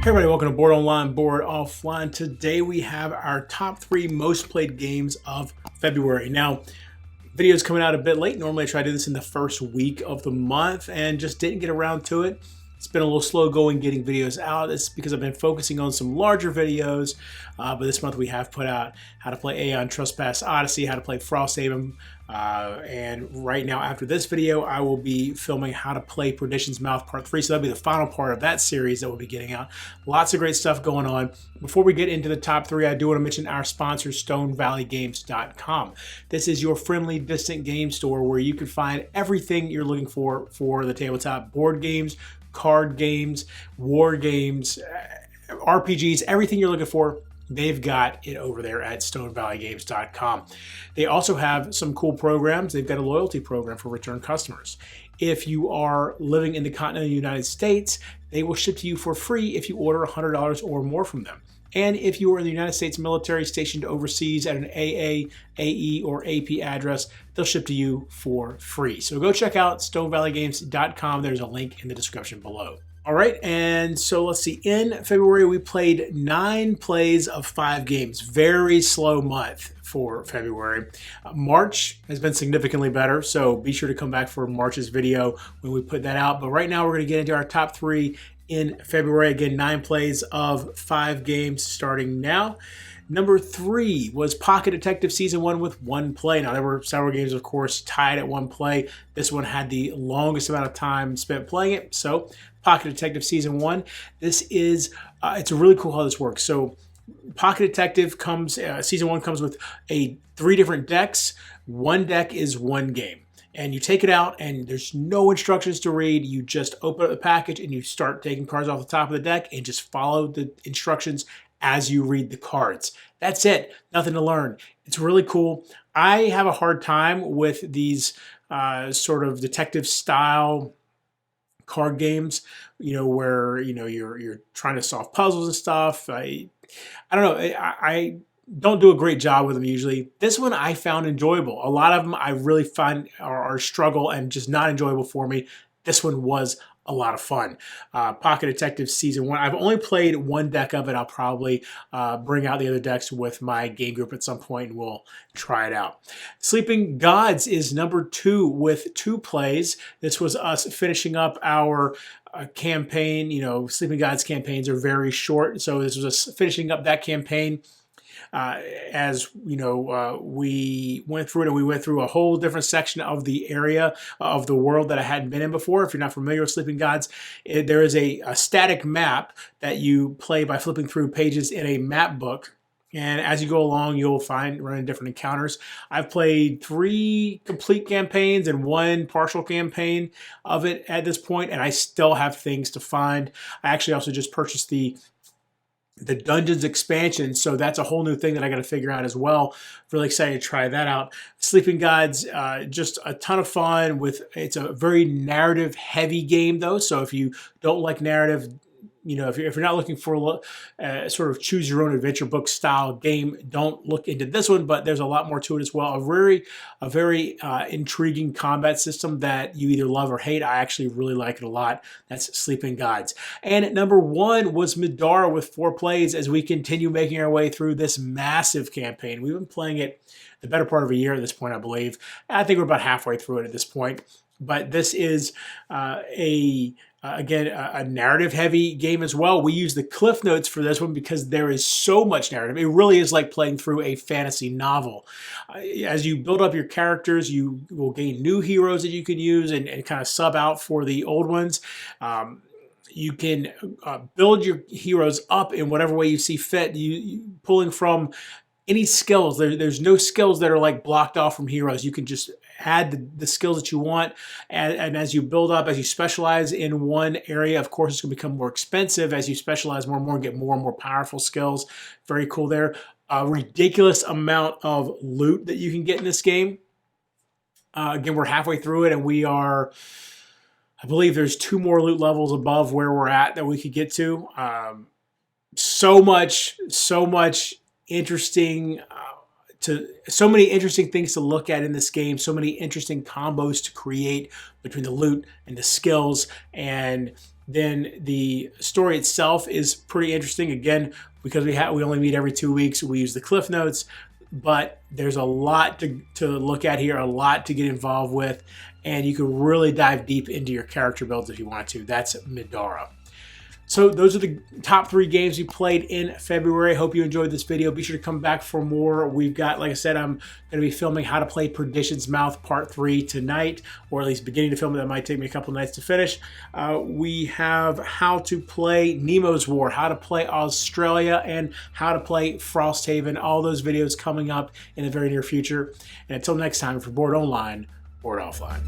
Hey everybody, welcome to Board Online, Board Offline. Today we have our top 3 most played games of February. Now, video's coming out a bit late. Normally I try to do this in the first week of the month and just didn't get around to it. It's been a little slow going getting videos out. It's because I've been focusing on some larger videos, but this month we have put out how to play Aeon Trespass Odyssey, how to play Frosthaven, and right now after this video I will be filming how to play Perdition's Mouth Part 3, so that'll be the final part of that series that we'll be getting out. Lots of great stuff going on. Before we get into the top 3, I do want to mention our sponsor, StoneValleyGames.com. This is your friendly, distant game store where you can find everything you're looking for the tabletop: board games, card games, war games, RPGs, everything you're looking for. They've got it over there at StoneValleyGames.com. They also have some cool programs. They've got a loyalty program for return customers. If you are living in the continental United States, they will ship to you for free if you order $100 or more from them. And if you are in the United States military stationed overseas at an AA, AE, or AP address, they'll ship to you for free. So go check out StoneValleyGames.com. There's a link in the description below. All right, and so let's see. In February, we played 9 plays of 5 games. Very slow month for February. March has been significantly better, so be sure to come back for March's video when we put that out. But right now, we're going to get into our top 3 in February. Again, 9 plays of 5 games starting now. Number 3 was Pocket Detective Season 1 with 1 play. Now, there were several games, of course, tied at 1 play. This one had the longest amount of time spent playing it. So, Pocket Detective Season 1. This is, it's really cool how this works. So, Pocket Detective comes, Season 1 comes with 3 different decks. One deck is 1 game. And you take it out and there's no instructions to read. You just open up the package and you start taking cards off the top of the deck and just follow the instructions as you read the cards. That's it. Nothing to learn. It's really cool. I have a hard time with these sort of detective style card games, where you're trying to solve puzzles and stuff. I don't know. I don't do a great job with them usually. This one I found enjoyable. A lot of them I really find are struggle and just not enjoyable for me. This one was a lot of fun. Pocket Detective Season 1. I've only played 1 deck of it. I'll probably bring out the other decks with my game group at some point and we'll try it out. Sleeping Gods is number 2 with 2 plays. This was us finishing up our campaign. Sleeping Gods campaigns are very short, so this was us finishing up that campaign. As we went through it, and we went through a whole different section of the area of the world that I hadn't been in before. If you're not familiar with Sleeping Gods, there is a static map that you play by flipping through pages in a map book. And as you go along, you'll run different encounters. I've played 3 complete campaigns and 1 partial campaign of it at this point, and I still have things to find. I actually also just purchased the Dungeons expansion, so that's a whole new thing that I got to figure out as well. Really excited to try that out. Sleeping Gods, just a ton of fun. It's a very narrative heavy game though, so if you don't like narrative, if you're not looking for a sort of choose your own adventure book style game, don't look into this one, but there's a lot more to it as well. A very intriguing combat system that you either love or hate. I actually really like it a lot. That's Sleeping Gods. And at number 1 was Midara with 4 plays as we continue making our way through this massive campaign. We've been playing it the better part of a year at this point, I believe. I think we're about halfway through it at this point. But this is again, a narrative-heavy game as well. We use the Cliff Notes for this one because there is so much narrative. It really is like playing through a fantasy novel. As you build up your characters, you will gain new heroes that you can use and kind of sub out for the old ones. You can build your heroes up in whatever way you see fit, you pulling from any skills. There's no skills that are like blocked off from heroes. You can just add the skills that you want, and as you build up, as you specialize in one area, of course it's going to become more expensive as you specialize more and more and get more and more powerful skills. Very cool there. A ridiculous amount of loot that you can get in this game. Again, we're halfway through it and we are, I believe there's 2 more loot levels above where we're at that we could get to. So much interesting so many interesting things to look at in this game, so many interesting combos to create between the loot and the skills, and then the story itself is pretty interesting. Again, because we only meet every 2 weeks, we use the Cliff Notes, but there's a lot to look at here, a lot to get involved with, and you can really dive deep into your character builds if you want to. That's Midara. So those are the top 3 games we played in February. Hope you enjoyed this video. Be sure to come back for more. We've got, like I said, I'm going to be filming How to Play Perdition's Mouth Part 3 tonight, or at least beginning to film it. That might take me a couple nights to finish. We have How to Play Nemo's War, How to Play Australia, and How to Play Frosthaven. All those videos coming up in the very near future. And until next time, for Bored Online, Bored Offline.